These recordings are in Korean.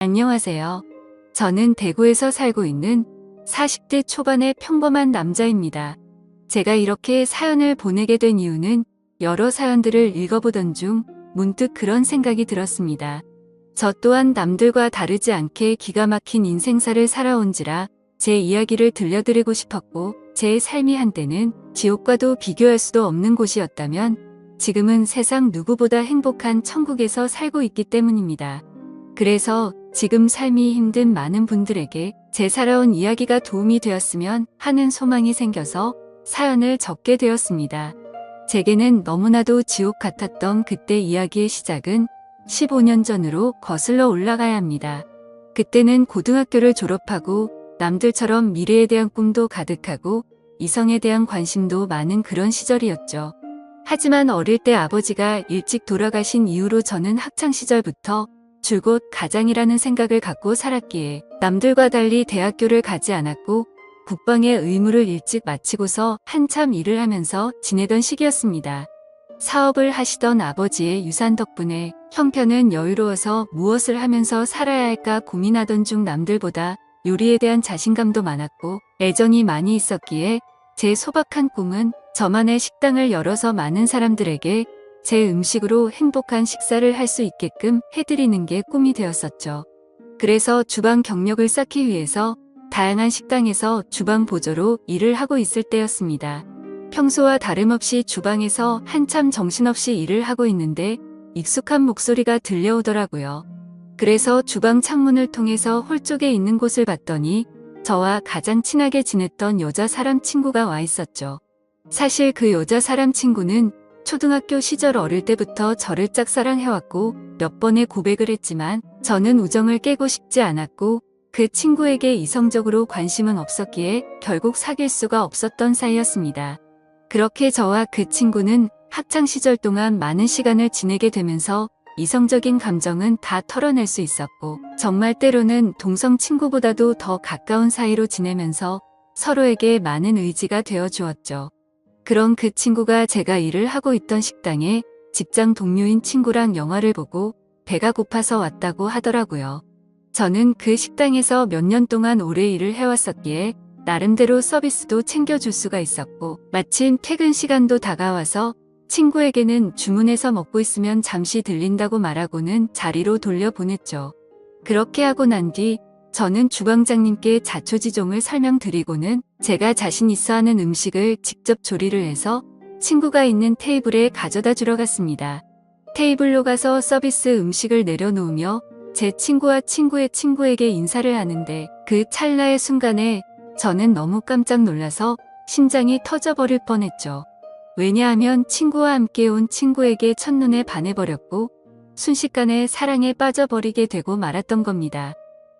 안녕하세요. 저는 대구에서 살고 있는 40대 초반의 평범한 남자입니다. 제가 이렇게 사연을 보내게 된 이유는 여러 사연들을 읽어보던 중 문득 그런 생각이 들었습니다. 저 또한 남들과 다르지 않게 기가 막힌 인생사를 살아온지라 제 이야기를 들려드리고 싶었고, 제 삶이 한때는 지옥과도 비교할 수도 없는 곳이었다면 지금은 세상 누구보다 행복한 천국에서 살고 있기 때문입니다. 그래서 지금 삶이 힘든 많은 분들에게 제 살아온 이야기가 도움이 되었으면 하는 소망이 생겨서 사연을 적게 되었습니다. 제게는 너무나도 지옥 같았던 그때 이야기의 시작은 15년 전으로 거슬러 올라가야 합니다. 그때는 고등학교를 졸업하고 남들처럼 미래에 대한 꿈도 가득하고 이성에 대한 관심도 많은 그런 시절이었죠. 하지만 어릴 때 아버지가 일찍 돌아가신 이후로 저는 학창시절부터 줄곧 가장이라는 생각을 갖고 살았기에 남들과 달리 대학교를 가지 않았고 국방의 의무를 일찍 마치고서 한참 일을 하면서 지내던 시기였습니다. 사업을 하시던 아버지의 유산 덕분에 형편은 여유로워서 무엇을 하면서 살아야 할까 고민하던 중 남들보다 요리에 대한 자신감도 많았고 애정이 많이 있었기에 제 소박한 꿈은 저만의 식당을 열어서 많은 사람들에게 제 음식으로 행복한 식사를 할 수 있게끔 해드리는 게 꿈이 되었었죠. 그래서 주방 경력을 쌓기 위해서 다양한 식당에서 주방 보조로 일을 하고 있을 때였습니다. 평소와 다름없이 주방에서 한참 정신없이 일을 하고 있는데 익숙한 목소리가 들려오더라고요. 그래서 주방 창문을 통해서 홀 쪽에 있는 곳을 봤더니 저와 가장 친하게 지냈던 여자 사람 친구가 와 있었죠. 사실 그 여자 사람 친구는 초등학교 시절 어릴 때부터 저를 짝사랑해왔고 몇 번의 고백을 했지만 저는 우정을 깨고 싶지 않았고 그 친구에게 이성적으로 관심은 없었기에 결국 사귈 수가 없었던 사이였습니다. 그렇게 저와 그 친구는 학창시절 동안 많은 시간을 지내게 되면서 이성적인 감정은 다 털어낼 수 있었고 정말 때로는 동성 친구보다도 더 가까운 사이로 지내면서 서로에게 많은 의지가 되어 주었죠. 그런 그 친구가 제가 일을 하고 있던 식당에 직장 동료인 친구랑 영화를 보고 배가 고파서 왔다고 하더라고요. 저는 그 식당에서 몇 년 동안 오래 일을 해왔었기에 나름대로 서비스도 챙겨줄 수가 있었고 마침 퇴근 시간도 다가와서 친구에게는 주문해서 먹고 있으면 잠시 들린다고 말하고는 자리로 돌려보냈죠. 그렇게 하고 난 뒤 저는 주방장님께 자초지종을 설명드리고는 제가 자신 있어 하는 음식을 직접 조리를 해서 친구가 있는 테이블에 가져다 주러 갔습니다. 테이블로 가서 서비스 음식을 내려놓으며 제 친구와 친구의 친구에게 인사를 하는데 그 찰나의 순간에 저는 너무 깜짝 놀라서 심장이 터져버릴 뻔했죠. 왜냐하면 친구와 함께 온 친구에게 첫눈에 반해버렸고 순식간에 사랑에 빠져버리게 되고 말았던 겁니다.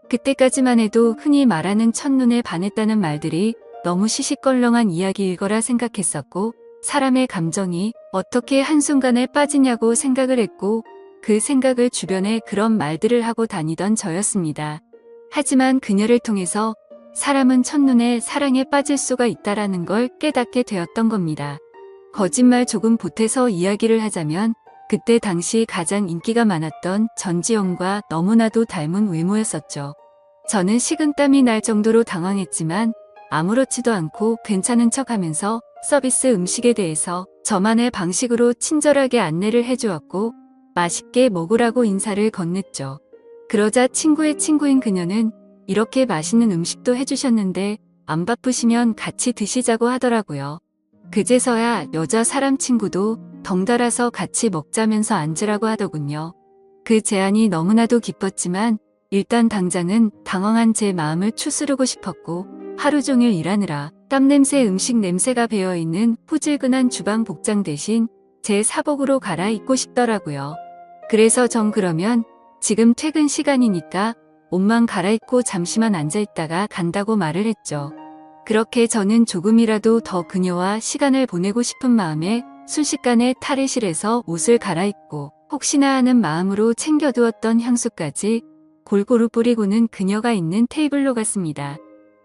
그때까지만 해도 흔히 말하는 첫눈에 반했다는 말들이 너무 시시껄렁한 이야기일 거라 생각했었고 사람의 감정이 어떻게 한순간에 빠지냐고 생각을 했고 그 생각을 주변에 그런 말들을 하고 다니던 저였습니다. 하지만 그녀를 통해서 사람은 첫눈에 사랑에 빠질 수가 있다라는 걸 깨닫게 되었던 겁니다. 거짓말 조금 보태서 이야기를 하자면 그때 당시 가장 인기가 많았던 전지현과 너무나도 닮은 외모였었죠. 저는 식은땀이 날 정도로 당황했지만 아무렇지도 않고 괜찮은 척하면서 서비스 음식에 대해서 저만의 방식으로 친절하게 안내를 해주었고 맛있게 먹으라고 인사를 건넸죠. 그러자 친구의 친구인 그녀는 이렇게 맛있는 음식도 해주셨는데 안 바쁘시면 같이 드시자고 하더라고요. 그제서야 여자 사람 친구도 덩달아서 같이 먹자면서 앉으라고 하더군요. 그 제안이 너무나도 기뻤지만 일단 당장은 당황한 제 마음을 추스르고 싶었고 하루 종일 일하느라 땀냄새 음식 냄새가 배어있는 후질근한 주방 복장 대신 제 사복으로 갈아입고 싶더라고요. 그래서 전 그러면 지금 퇴근 시간이니까 옷만 갈아입고 잠시만 앉아있다가 간다고 말을 했죠. 그렇게 저는 조금이라도 더 그녀와 시간을 보내고 싶은 마음에 순식간에 탈의실에서 옷을 갈아입고 혹시나 하는 마음으로 챙겨두었던 향수까지 골고루 뿌리고는 그녀가 있는 테이블로 갔습니다.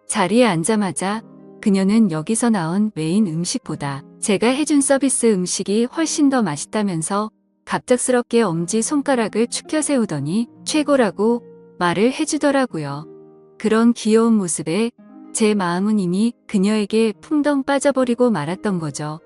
자리에 앉자마자 그녀는 여기서 나온 메인 음식보다 제가 해준 서비스 음식이 훨씬 더 맛있다면서 갑작스럽게 엄지손가락을 축혀 세우더니 최고라고 말을 해주더라고요. 그런 귀여운 모습에 제 마음은 이미 그녀에게 풍덩 빠져버리고 말았던 거죠.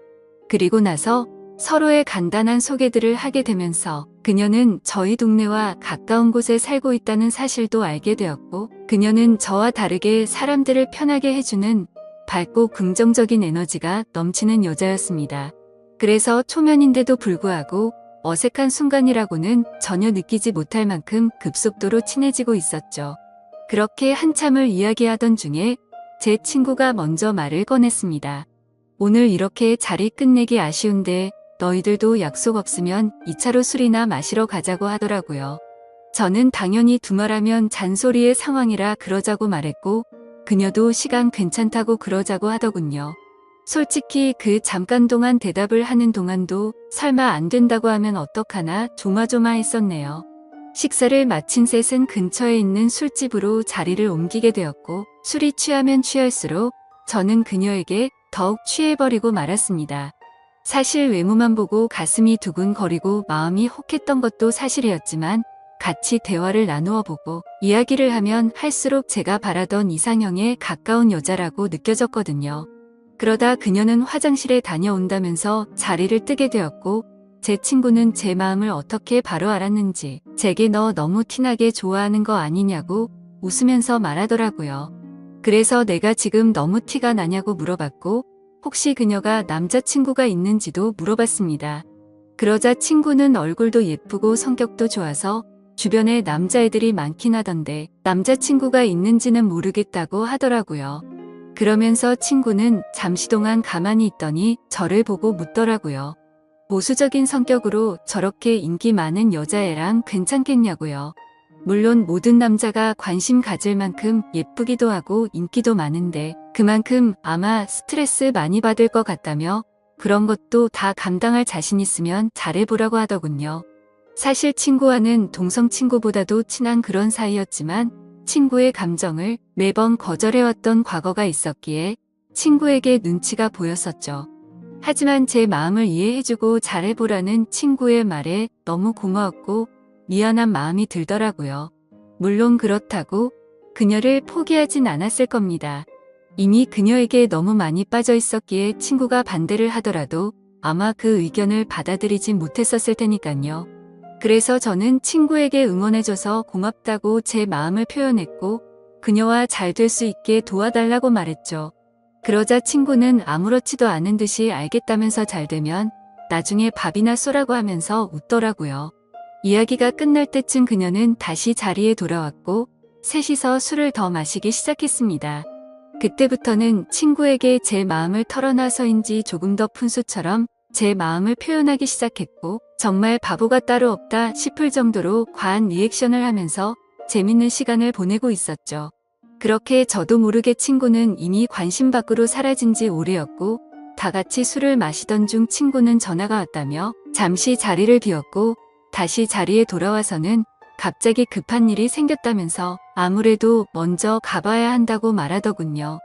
그리고 나서 서로의 간단한 소개들을 하게 되면서 그녀는 저희 동네와 가까운 곳에 살고 있다는 사실도 알게 되었고, 그녀는 저와 다르게 사람들을 편하게 해주는 밝고 긍정적인 에너지가 넘치는 여자였습니다. 그래서 초면인데도 불구하고 어색한 순간이라고는 전혀 느끼지 못할 만큼 급속도로 친해지고 있었죠. 그렇게 한참을 이야기하던 중에 제 친구가 먼저 말을 꺼냈습니다. 오늘 이렇게 자리 끝내기 아쉬운데 너희들도 약속 없으면 2차로 술이나 마시러 가자고 하더라고요. 저는 당연히 두말하면 잔소리의 상황이라 그러자고 말했고, 그녀도 시간 괜찮다고 그러자고 하더군요. 솔직히 그 잠깐 동안 대답을 하는 동안도 설마 안 된다고 하면 어떡하나 조마조마했었네요. 식사를 마친 셋은 근처에 있는 술집으로 자리를 옮기게 되었고, 술이 취하면 취할수록 저는 그녀에게 더욱 취해버리고 말았습니다. 사실 외모만 보고 가슴이 두근거리고 마음이 혹했던 것도 사실이었지만, 같이 대화를 나누어 보고 이야기를 하면 할수록 제가 바라던 이상형에 가까운 여자라고 느껴졌거든요. 그러다 그녀는 화장실에 다녀온다면서 자리를 뜨게 되었고, 제 친구는 제 마음을 어떻게 바로 알았는지 제게 너 너무 티나게 좋아하는 거 아니냐고 웃으면서 말하더라고요. 그래서 내가 지금 너무 티가 나냐고 물어봤고, 혹시 그녀가 남자친구가 있는지도 물어봤습니다. 그러자 친구는 얼굴도 예쁘고 성격도 좋아서 주변에 남자애들이 많긴 하던데 남자친구가 있는지는 모르겠다고 하더라고요. 그러면서 친구는 잠시 동안 가만히 있더니 저를 보고 묻더라고요. 보수적인 성격으로 저렇게 인기 많은 여자애랑 괜찮겠냐고요. 물론 모든 남자가 관심 가질 만큼 예쁘기도 하고 인기도 많은데 그만큼 아마 스트레스 많이 받을 것 같다며 그런 것도 다 감당할 자신 있으면 잘해보라고 하더군요. 사실 친구와는 동성 친구보다도 친한 그런 사이였지만 친구의 감정을 매번 거절해왔던 과거가 있었기에 친구에게 눈치가 보였었죠. 하지만 제 마음을 이해해주고 잘해보라는 친구의 말에 너무 고마웠고 미안한 마음이 들더라고요. 물론 그렇다고 그녀를 포기하진 않았을 겁니다. 이미 그녀에게 너무 많이 빠져 있었기에 친구가 반대를 하더라도 아마 그 의견을 받아들이진 못했었을 테니까요. 그래서 저는 친구에게 응원해줘서 고맙다고 제 마음을 표현했고 그녀와 잘 될 수 있게 도와달라고 말했죠. 그러자 친구는 아무렇지도 않은 듯이 알겠다면서 잘 되면 나중에 밥이나 쏘라고 하면서 웃더라고요. 이야기가 끝날 때쯤 그녀는 다시 자리에 돌아왔고 셋이서 술을 더 마시기 시작했습니다. 그때부터는 친구에게 제 마음을 털어놔서인지 조금 더 푼수처럼 제 마음을 표현하기 시작했고 정말 바보가 따로 없다 싶을 정도로 과한 리액션을 하면서 재밌는 시간을 보내고 있었죠. 그렇게 저도 모르게 친구는 이미 관심 밖으로 사라진 지 오래였고 다 같이 술을 마시던 중 친구는 전화가 왔다며 잠시 자리를 비웠고 다시 자리에 돌아와서는 갑자기 급한 일이 생겼다면서 아무래도 먼저 가봐야 한다고 말하더군요.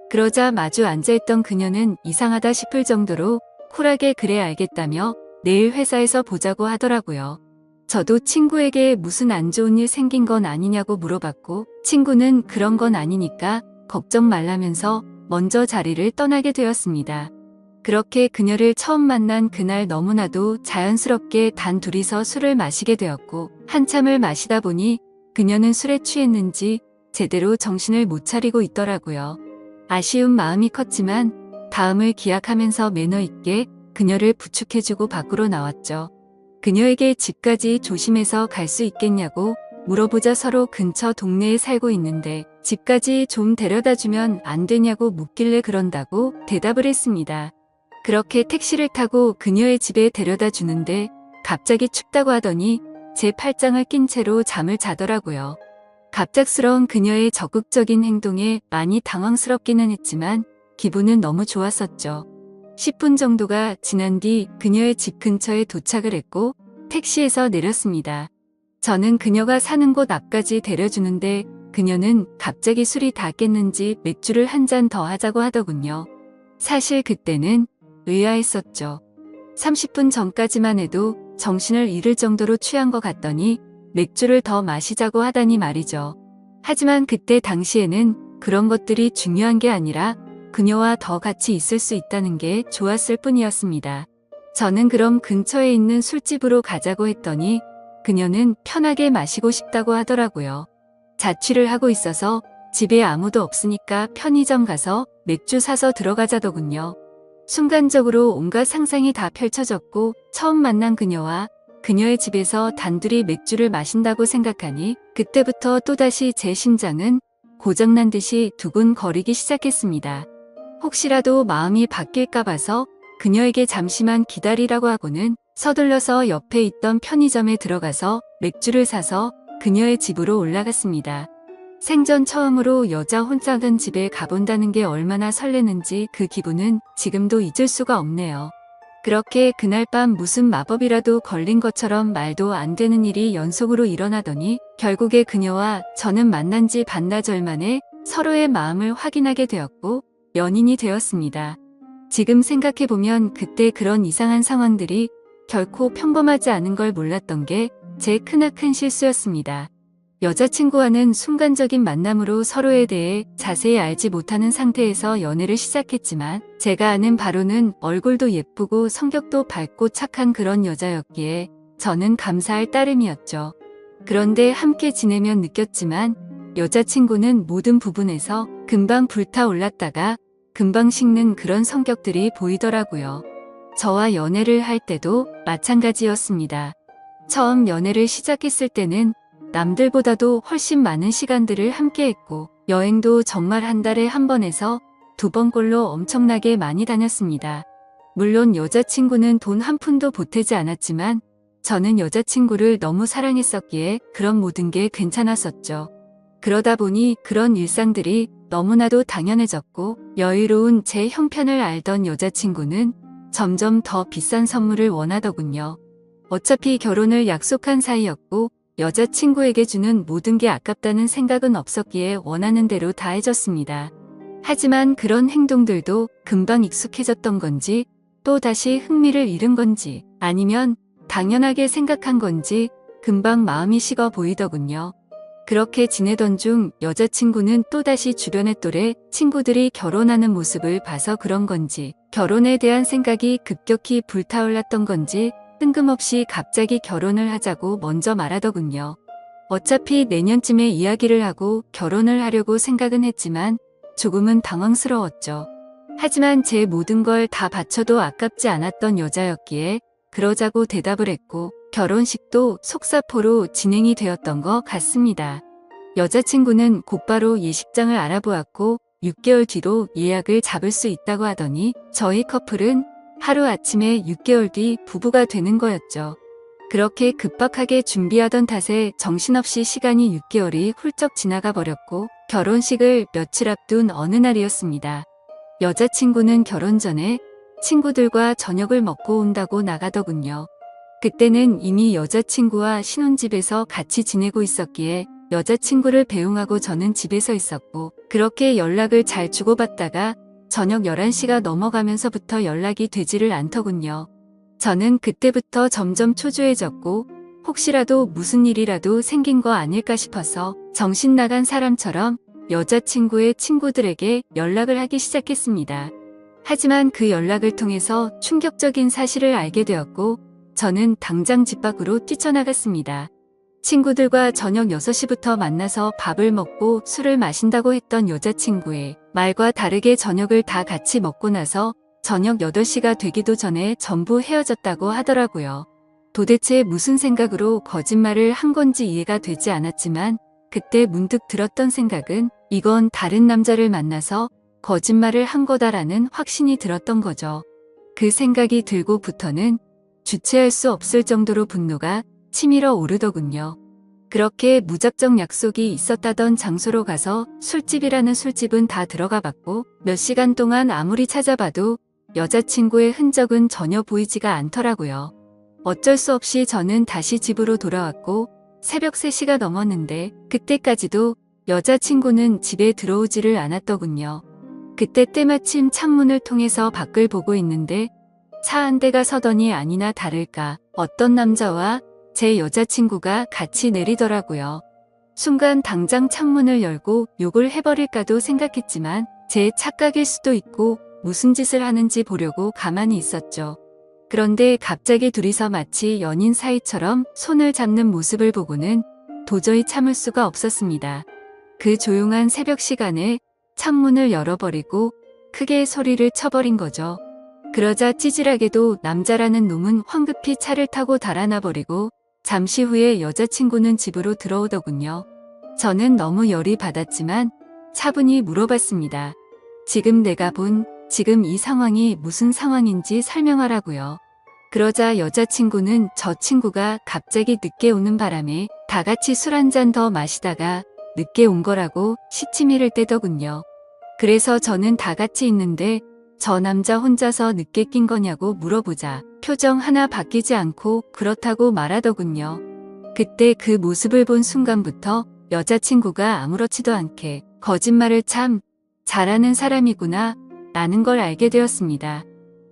그러자 마주 앉아있던 그녀는 이상하다 싶을 정도로 쿨하게 그래 알겠다며 내일 회사에서 보자고 하더라고요. 저도 친구에게 무슨 안 좋은 일 생긴 건 아니냐고 물어봤고 친구는 그런 건 아니니까 걱정 말라면서 먼저 자리를 떠나게 되었습니다. 그렇게 그녀를 처음 만난 그날 너무나도 자연스럽게 단 둘이서 술을 마시게 되었고 한참을 마시다 보니 그녀는 술에 취했는지 제대로 정신을 못 차리고 있더라고요. 아쉬운 마음이 컸지만 다음을 기약하면서 매너 있게 그녀를 부축해주고 밖으로 나왔죠. 그녀에게 집까지 조심해서 갈 수 있겠냐고 물어보자 서로 근처 동네에 살고 있는데 집까지 좀 데려다주면 안 되냐고 묻길래 그런다고 대답을 했습니다. 그렇게 택시를 타고 그녀의 집에 데려다 주는데 갑자기 춥다고 하더니 제 팔짱을 낀 채로 잠을 자더라고요. 갑작스러운 그녀의 적극적인 행동에 많이 당황스럽기는 했지만 기분은 너무 좋았었죠. 10분 정도가 지난 뒤 그녀의 집 근처에 도착을 했고 택시에서 내렸습니다. 저는 그녀가 사는 곳 앞까지 데려주는데 그녀는 갑자기 술이 다 깼는지 맥주를 한 잔 더 하자고 하더군요. 사실 그때는 의아했었죠. 30분 전까지만 해도 정신을 잃을 정도로 취한 것 같더니 맥주를 더 마시자고 하다니 말이죠. 하지만 그때 당시에는 그런 것들이 중요한 게 아니라 그녀와 더 같이 있을 수 있다는 게 좋았을 뿐이었습니다. 저는 그럼 근처에 있는 술집으로 가자고 했더니 그녀는 편하게 마시고 싶다고 하더라고요. 자취를 하고 있어서 집에 아무도 없으니까 편의점 가서 맥주 사서 들어가자더군요. 순간적으로 온갖 상상이 다 펼쳐졌고 처음 만난 그녀와 그녀의 집에서 단둘이 맥주를 마신다고 생각하니 그때부터 또다시 제 심장은 고장난 듯이 두근거리기 시작했습니다. 혹시라도 마음이 바뀔까 봐서 그녀에게 잠시만 기다리라고 하고는 서둘러서 옆에 있던 편의점에 들어가서 맥주를 사서 그녀의 집으로 올라갔습니다. 생전 처음으로 여자 혼자 간 집에 가본다는 게 얼마나 설레는지 그 기분은 지금도 잊을 수가 없네요. 그렇게 그날 밤 무슨 마법이라도 걸린 것처럼 말도 안 되는 일이 연속으로 일어나더니 결국에 그녀와 저는 만난 지 반나절 만에 서로의 마음을 확인하게 되었고 연인이 되었습니다. 지금 생각해보면 그때 그런 이상한 상황들이 결코 평범하지 않은 걸 몰랐던 게 제 크나큰 실수였습니다. 여자친구와는 순간적인 만남으로 서로에 대해 자세히 알지 못하는 상태에서 연애를 시작했지만 제가 아는 바로는 얼굴도 예쁘고 성격도 밝고 착한 그런 여자였기에 저는 감사할 따름이었죠. 그런데 함께 지내면 느꼈지만 여자친구는 모든 부분에서 금방 불타올랐다가 금방 식는 그런 성격들이 보이더라고요. 저와 연애를 할 때도 마찬가지였습니다. 처음 연애를 시작했을 때는 남들보다도 훨씬 많은 시간들을 함께 했고 여행도 정말 한 달에 한 번에서 두 번꼴로 엄청나게 많이 다녔습니다. 물론 여자친구는 돈 한 푼도 보태지 않았지만 저는 여자친구를 너무 사랑했었기에 그런 모든 게 괜찮았었죠. 그러다 보니 그런 일상들이 너무나도 당연해졌고 여유로운 제 형편을 알던 여자친구는 점점 더 비싼 선물을 원하더군요. 어차피 결혼을 약속한 사이였고 여자친구에게 주는 모든 게 아깝다는 생각은 없었기에 원하는 대로 다 해줬습니다. 하지만 그런 행동들도 금방 익숙해졌던 건지 또 다시 흥미를 잃은 건지 아니면 당연하게 생각한 건지 금방 마음이 식어 보이더군요. 그렇게 지내던 중 여자친구는 또다시 주변의 또래 친구들이 결혼하는 모습을 봐서 그런 건지 결혼에 대한 생각이 급격히 불타올랐던 건지 뜬금없이 갑자기 결혼을 하자고 먼저 말하더군요. 어차피 내년쯤에 이야기를 하고 결혼을 하려고 생각은 했지만 조금은 당황스러웠죠. 하지만 제 모든 걸 다 바쳐도 아깝지 않았던 여자였기에 그러자고 대답을 했고 결혼식도 속사포로 진행이 되었던 것 같습니다. 여자친구는 곧바로 예식장을 알아보았고 6개월 뒤로 예약을 잡을 수 있다고 하더니 저희 커플은 하루아침에 6개월 뒤 부부가 되는 거였죠. 그렇게 급박하게 준비하던 탓에 정신없이 시간이 6개월이 훌쩍 지나가 버렸고 결혼식을 며칠 앞둔 어느 날이었습니다. 여자친구는 결혼 전에 친구들과 저녁을 먹고 온다고 나가더군요. 그때는 이미 여자친구와 신혼집에서 같이 지내고 있었기에 여자친구를 배웅하고 저는 집에서 있었고 그렇게 연락을 잘 주고받다가 저녁 11시가 넘어가면서부터 연락이 되지를 않더군요. 저는 그때부터 점점 초조해졌고 혹시라도 무슨 일이라도 생긴 거 아닐까 싶어서 정신 나간 사람처럼 여자친구의 친구들에게 연락을 하기 시작했습니다. 하지만 그 연락을 통해서 충격적인 사실을 알게 되었고 저는 당장 집 밖으로 뛰쳐나갔습니다. 친구들과 저녁 6시부터 만나서 밥을 먹고 술을 마신다고 했던 여자친구의 말과 다르게 저녁을 다 같이 먹고 나서 저녁 8시가 되기도 전에 전부 헤어졌다고 하더라고요. 도대체 무슨 생각으로 거짓말을 한 건지 이해가 되지 않았지만 그때 문득 들었던 생각은 이건 다른 남자를 만나서 거짓말을 한 거다라는 확신이 들었던 거죠. 그 생각이 들고부터는 주체할 수 없을 정도로 분노가 치밀어 오르더군요. 그렇게 무작정 약속이 있었다던 장소로 가서 술집이라는 술집은 다 들어가 봤고 몇 시간 동안 아무리 찾아봐도 여자친구의 흔적은 전혀 보이지가 않더라고요. 어쩔 수 없이 저는 다시 집으로 돌아왔고 새벽 3시가 넘었는데 그때까지도 여자친구는 집에 들어오지를 않았더군요. 그때 때마침 창문을 통해서 밖을 보고 있는데 차 한 대가 서더니 아니나 다를까 어떤 남자와 제 여자친구가 같이 내리더라고요. 순간 당장 창문을 열고 욕을 해버릴까도 생각했지만 제 착각일 수도 있고 무슨 짓을 하는지 보려고 가만히 있었죠. 그런데 갑자기 둘이서 마치 연인 사이처럼 손을 잡는 모습을 보고는 도저히 참을 수가 없었습니다. 그 조용한 새벽 시간에 창문을 열어버리고 크게 소리를 쳐버린 거죠. 그러자 찌질하게도 남자라는 놈은 황급히 차를 타고 달아나 버리고 잠시 후에 여자친구는 집으로 들어오더군요. 저는 너무 열이 받았지만 차분히 물어봤습니다. 지금 내가 본 지금 이 상황이 무슨 상황인지 설명하라고요. 그러자 여자친구는 저 친구가 갑자기 늦게 오는 바람에 다 같이 술 한 잔 더 마시다가 늦게 온 거라고 시치미를 떼더군요. 그래서 저는 다 같이 있는데 저 남자 혼자서 늦게 낀 거냐고 물어보자 표정 하나 바뀌지 않고 그렇다고 말하더군요. 그때 그 모습을 본 순간부터 여자친구가 아무렇지도 않게 거짓말을 참 잘하는 사람이구나 라는 걸 알게 되었습니다.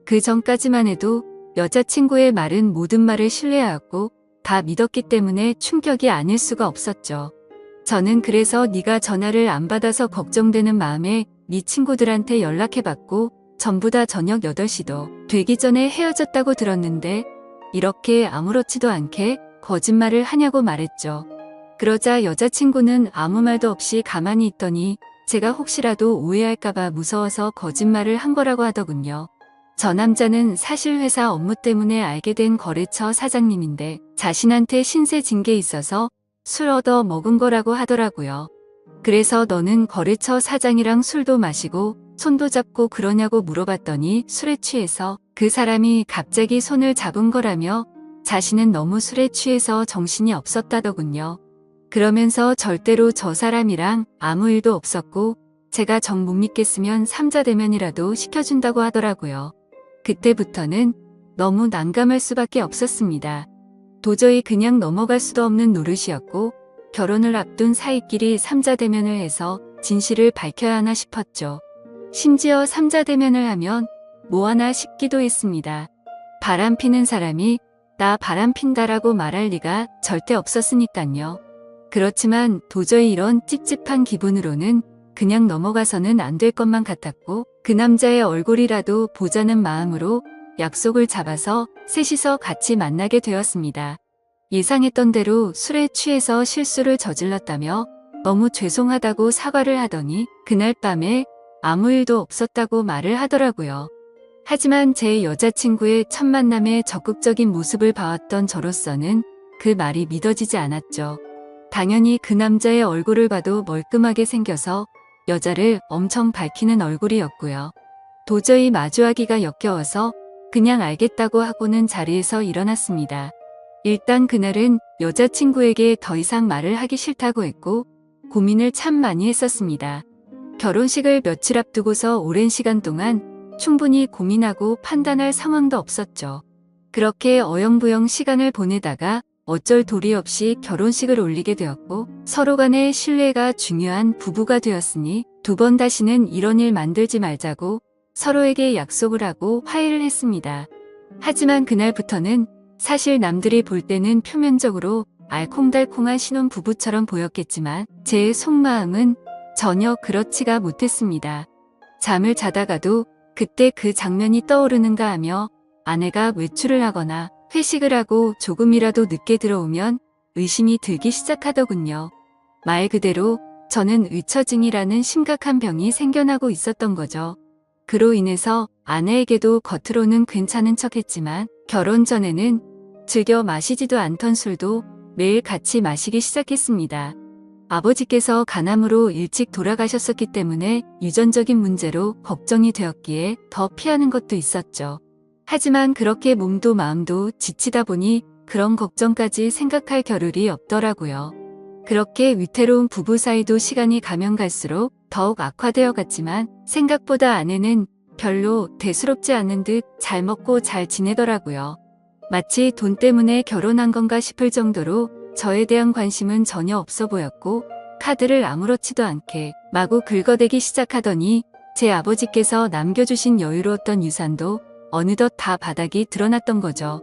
그 전까지만 해도 여자친구의 말은 모든 말을 신뢰하고 다 믿었기 때문에 충격이 아닐 수가 없었죠. 저는 그래서 네가 전화를 안 받아서 걱정되는 마음에 네 친구들한테 연락해봤고 전부 다 저녁 8시도 되기 전에 헤어졌다고 들었는데 이렇게 아무렇지도 않게 거짓말을 하냐고 말했죠. 그러자 여자친구는 아무 말도 없이 가만히 있더니 제가 혹시라도 오해할까봐 무서워서 거짓말을 한 거라고 하더군요. 저 남자는 사실 회사 업무 때문에 알게 된 거래처 사장님인데 자신한테 신세 진 게 있어서 술 얻어 먹은 거라고 하더라고요. 그래서 너는 거래처 사장이랑 술도 마시고 손도 잡고 그러냐고 물어봤더니 술에 취해서 그 사람이 갑자기 손을 잡은 거라며 자신은 너무 술에 취해서 정신이 없었다더군요. 그러면서 절대로 저 사람이랑 아무 일도 없었고 제가 정 못 믿겠으면 삼자대면이라도 시켜준다고 하더라고요. 그때부터는 너무 난감할 수밖에 없었습니다. 도저히 그냥 넘어갈 수도 없는 노릇이었고 결혼을 앞둔 사이끼리 삼자대면을 해서 진실을 밝혀야 하나 싶었죠. 심지어 삼자대면을 하면 뭐 하나 싶기도 했습니다. 바람 피는 사람이 나 바람 핀다라고 말할 리가 절대 없었으니깐요. 그렇지만 도저히 이런 찝찝한 기분으로는 그냥 넘어가서는 안 될 것만 같았고 그 남자의 얼굴이라도 보자는 마음으로 약속을 잡아서 셋이서 같이 만나게 되었습니다. 예상했던 대로 술에 취해서 실수를 저질렀다며 너무 죄송하다고 사과를 하더니 그날 밤에 아무 일도 없었다고 말을 하더라고요. 하지만 제 여자친구의 첫 만남의 적극적인 모습을 봐왔던 저로서는 그 말이 믿어지지 않았죠. 당연히 그 남자의 얼굴을 봐도 멀끔하게 생겨서 여자를 엄청 밝히는 얼굴이었고요. 도저히 마주하기가 역겨워서 그냥 알겠다고 하고는 자리에서 일어났습니다. 일단 그날은 여자친구에게 더 이상 말을 하기 싫다고 했고 고민을 참 많이 했었습니다. 결혼식을 며칠 앞두고서 오랜 시간 동안 충분히 고민하고 판단할 상황도 없었죠. 그렇게 어영부영 시간을 보내다가 어쩔 도리 없이 결혼식을 올리게 되었고 서로 간의 신뢰가 중요한 부부가 되었으니 두 번 다시는 이런 일 만들지 말자고 서로에게 약속을 하고 화해를 했습니다. 하지만 그날부터는 사실 남들이 볼 때는 표면적으로 알콩달콩한 신혼부부처럼 보였겠지만 제 속마음은 전혀 그렇지가 못했습니다. 잠을 자다가도 그때 그 장면이 떠오르는가 하며 아내가 외출을 하거나 회식을 하고 조금이라도 늦게 들어오면 의심이 들기 시작하더군요. 말 그대로 저는 의처증이라는 심각한 병이 생겨나고 있었던 거죠. 그로 인해서 아내에게도 겉으로는 괜찮은 척했지만 결혼 전에는 즐겨 마시지도 않던 술도 매일 같이 마시기 시작했습니다. 아버지께서 간암으로 일찍 돌아가셨었기 때문에 유전적인 문제로 걱정이 되었기에 더 피하는 것도 있었죠. 하지만 그렇게 몸도 마음도 지치다 보니 그런 걱정까지 생각할 겨를이 없더라고요. 그렇게 위태로운 부부 사이도 시간이 가면 갈수록 더욱 악화되어 갔지만 생각보다 아내는 별로 대수롭지 않은 듯 잘 먹고 잘 지내더라고요. 마치 돈 때문에 결혼한 건가 싶을 정도로 저에 대한 관심은 전혀 없어 보였고 카드를 아무렇지도 않게 마구 긁어대기 시작하더니 제 아버지께서 남겨주신 여유로웠던 유산도 어느덧 다 바닥이 드러났던 거죠.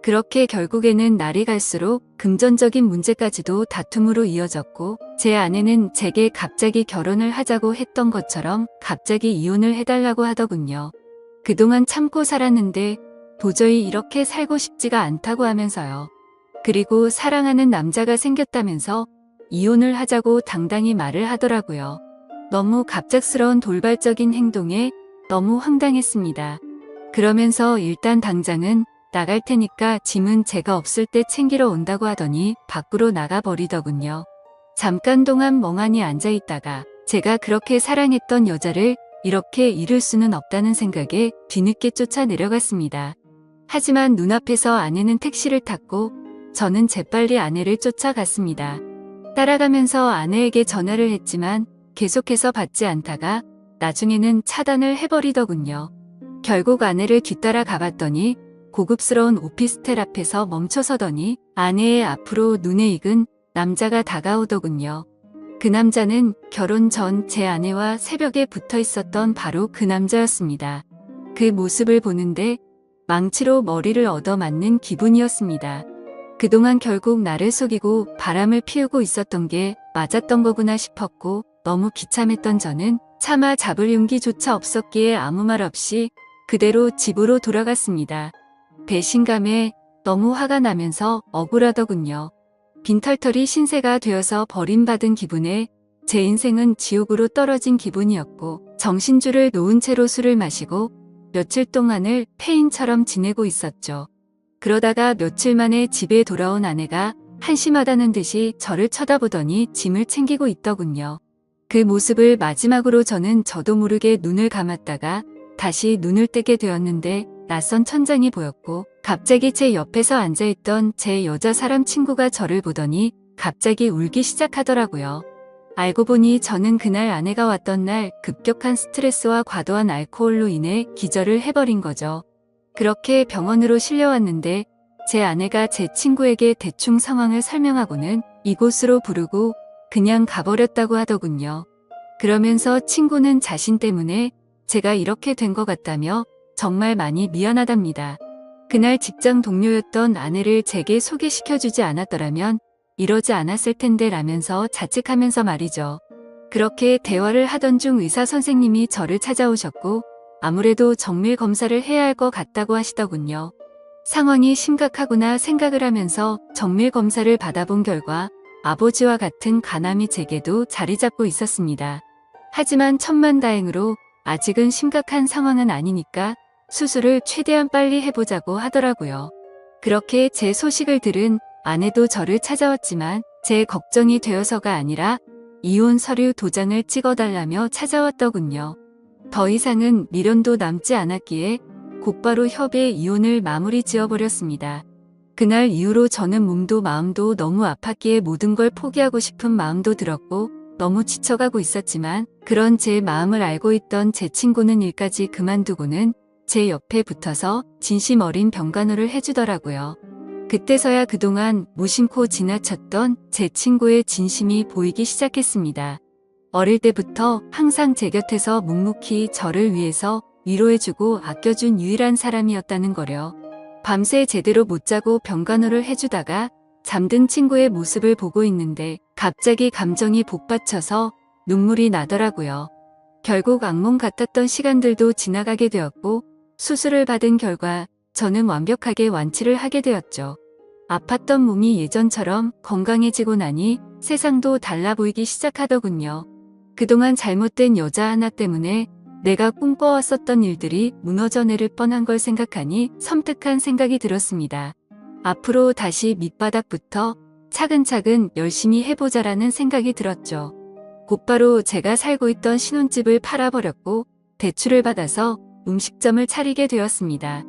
그렇게 결국에는 날이 갈수록 금전적인 문제까지도 다툼으로 이어졌고 제 아내는 제게 갑자기 결혼을 하자고 했던 것처럼 갑자기 이혼을 해달라고 하더군요. 그동안 참고 살았는데 도저히 이렇게 살고 싶지가 않다고 하면서요. 그리고 사랑하는 남자가 생겼다면서 이혼을 하자고 당당히 말을 하더라고요. 너무 갑작스러운 돌발적인 행동에 너무 황당했습니다. 그러면서 일단 당장은 나갈 테니까 짐은 제가 없을 때 챙기러 온다고 하더니 밖으로 나가버리더군요. 잠깐 동안 멍하니 앉아있다가 제가 그렇게 사랑했던 여자를 이렇게 잃을 수는 없다는 생각에 뒤늦게 쫓아 내려갔습니다. 하지만 눈앞에서 아내는 택시를 탔고 저는 재빨리 아내를 쫓아갔습니다. 따라가면서 아내에게 전화를 했지만 계속해서 받지 않다가 나중에는 차단을 해버리더군요. 결국 아내를 뒤따라 가봤더니 고급스러운 오피스텔 앞에서 멈춰서더니 아내의 앞으로 눈에 익은 남자가 다가오더군요. 그 남자는 결혼 전 제 아내와 새벽에 붙어 있었던 바로 그 남자였습니다. 그 모습을 보는데 망치로 머리를 얻어맞는 기분이었습니다. 그동안 결국 나를 속이고 바람을 피우고 있었던 게 맞았던 거구나 싶었고 너무 비참했던 저는 차마 잡을 용기조차 없었기에 아무 말 없이 그대로 집으로 돌아갔습니다. 배신감에 너무 화가 나면서 억울하더군요. 빈털털이 신세가 되어서 버림받은 기분에 제 인생은 지옥으로 떨어진 기분이었고 정신줄을 놓은 채로 술을 마시고 며칠 동안을 폐인처럼 지내고 있었죠. 그러다가 며칠 만에 집에 돌아온 아내가 한심하다는 듯이 저를 쳐다보더니 짐을 챙기고 있더군요. 그 모습을 마지막으로 저도 모르게 눈을 감았다가 다시 눈을 뜨게 되었는데 낯선 천장이 보였고 갑자기 제 옆에서 앉아있던 제 여자 사람 친구가 저를 보더니 갑자기 울기 시작하더라고요. 알고 보니 저는 그날 아내가 왔던 날 급격한 스트레스와 과도한 알코올로 인해 기절을 해버린 거죠. 그렇게 병원으로 실려왔는데 제 아내가 제 친구에게 대충 상황을 설명하고는 이곳으로 부르고 그냥 가버렸다고 하더군요. 그러면서 친구는 자신 때문에 제가 이렇게 된 것 같다며 정말 많이 미안하답니다. 그날 직장 동료였던 아내를 제게 소개시켜주지 않았더라면 이러지 않았을 텐데 라면서 자책하면서 말이죠. 그렇게 대화를 하던 중 의사 선생님이 저를 찾아오셨고 아무래도 정밀 검사를 해야 할 것 같다고 하시더군요. 상황이 심각하구나 생각을 하면서 정밀 검사를 받아본 결과 아버지와 같은 간암이 제게도 자리 잡고 있었습니다. 하지만 천만다행으로 아직은 심각한 상황은 아니니까 수술을 최대한 빨리 해보자고 하더라고요. 그렇게 제 소식을 들은 아내도 저를 찾아왔지만 제 걱정이 되어서가 아니라 이혼 서류 도장을 찍어달라며 찾아왔더군요. 더 이상은 미련도 남지 않았기에 곧바로 협의해 이혼을 마무리 지어버렸습니다. 그날 이후로 저는 몸도 마음도 너무 아팠기에 모든 걸 포기하고 싶은 마음도 들었고 너무 지쳐가고 있었지만 그런 제 마음을 알고 있던 제 친구는 일까지 그만두고는 제 옆에 붙어서 진심 어린 병간호를 해주더라고요. 그때서야 그동안 무심코 지나쳤던 제 친구의 진심이 보이기 시작했습니다. 어릴 때부터 항상 제 곁에서 묵묵히 저를 위해서 위로해주고 아껴준 유일한 사람이었다는 거려. 밤새 제대로 못 자고 병간호를 해주다가 잠든 친구의 모습을 보고 있는데 갑자기 감정이 복받쳐서 눈물이 나더라고요. 결국 악몽 같았던 시간들도 지나가게 되었고 수술을 받은 결과 저는 완벽하게 완치를 하게 되었죠. 아팠던 몸이 예전처럼 건강해지고 나니 세상도 달라 보이기 시작하더군요. 그동안 잘못된 여자 하나 때문에 내가 꿈꿔왔었던 일들이 무너져 내릴 뻔한 걸 생각하니 섬뜩한 생각이 들었습니다. 앞으로 다시 밑바닥부터 차근차근 열심히 해보자라는 생각이 들었죠. 곧바로 제가 살고 있던 신혼집을 팔아버렸고 대출을 받아서 음식점을 차리게 되었습니다.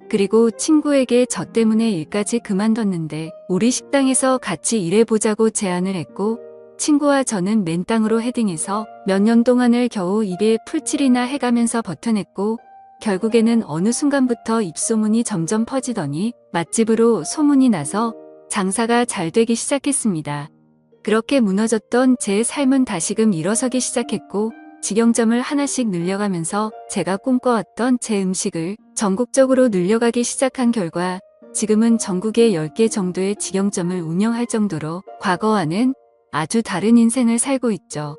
그리고 친구에게 저 때문에 일까지 그만뒀는데 우리 식당에서 같이 일해보자고 제안을 했고 친구와 저는 맨땅으로 헤딩해서 몇 년 동안을 겨우 입에 풀칠이나 해가면서 버텨냈고 결국에는 어느 순간부터 입소문이 점점 퍼지더니 맛집으로 소문이 나서 장사가 잘 되기 시작했습니다. 그렇게 무너졌던 제 삶은 다시금 일어서기 시작했고 직영점을 하나씩 늘려가면서 제가 꿈꿔왔던 제 음식을 전국적으로 늘려가기 시작한 결과 지금은 전국에 10개 정도의 직영점을 운영할 정도로 과거와는 아주 다른 인생을 살고 있죠.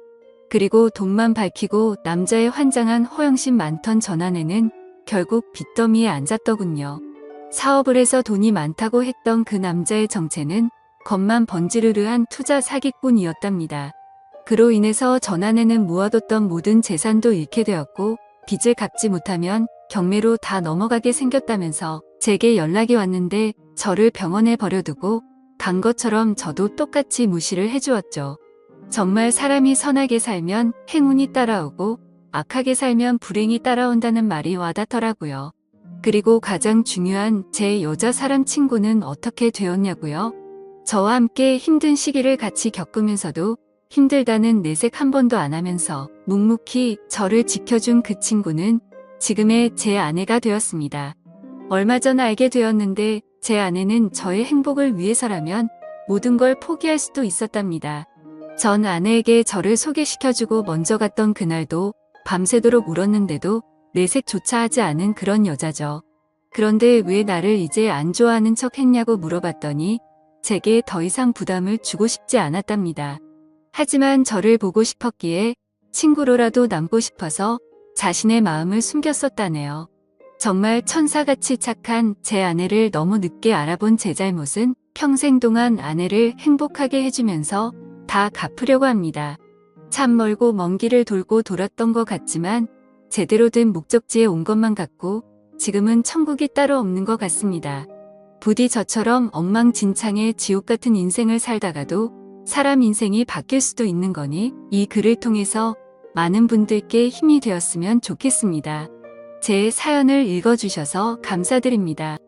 그리고 돈만 밝히고 남자의 환장한 허영심 많던 전 아내는 결국 빚더미에 앉았더군요. 사업을 해서 돈이 많다고 했던 그 남자의 정체는 겉만 번지르르한 투자 사기꾼이었답니다. 그로 인해서 전 아내는 모아뒀던 모든 재산도 잃게 되었고 빚을 갚지 못하면 경매로 다 넘어가게 생겼다면서 제게 연락이 왔는데 저를 병원에 버려두고 간 것처럼 저도 똑같이 무시를 해주었죠. 정말 사람이 선하게 살면 행운이 따라오고 악하게 살면 불행이 따라온다는 말이 와닿더라고요. 그리고 가장 중요한 제 여자 사람 친구는 어떻게 되었냐고요? 저와 함께 힘든 시기를 같이 겪으면서도 힘들다는 내색 한 번도 안 하면서 묵묵히 저를 지켜준 그 친구는 지금의 제 아내가 되었습니다. 얼마 전 알게 되었는데 제 아내는 저의 행복을 위해서라면 모든 걸 포기할 수도 있었답니다. 전 아내에게 저를 소개시켜주고 먼저 갔던 그날도 밤새도록 울었는데도 내색조차 하지 않은 그런 여자죠. 그런데 왜 나를 이제 안 좋아하는 척 했냐고 물어봤더니 제게 더 이상 부담을 주고 싶지 않았답니다. 하지만 저를 보고 싶었기에 친구로라도 남고 싶어서 자신의 마음을 숨겼었다네요. 정말 천사같이 착한 제 아내를 너무 늦게 알아본 제 잘못은 평생 동안 아내를 행복하게 해주면서 다 갚으려고 합니다. 참 멀고 먼 길을 돌고 돌았던 것 같지만 제대로 된 목적지에 온 것만 같고 지금은 천국이 따로 없는 것 같습니다. 부디 저처럼 엉망진창의 지옥 같은 인생을 살다가도 사람 인생이 바뀔 수도 있는 거니 이 글을 통해서 많은 분들께 힘이 되었으면 좋겠습니다. 제 사연을 읽어주셔서 감사드립니다.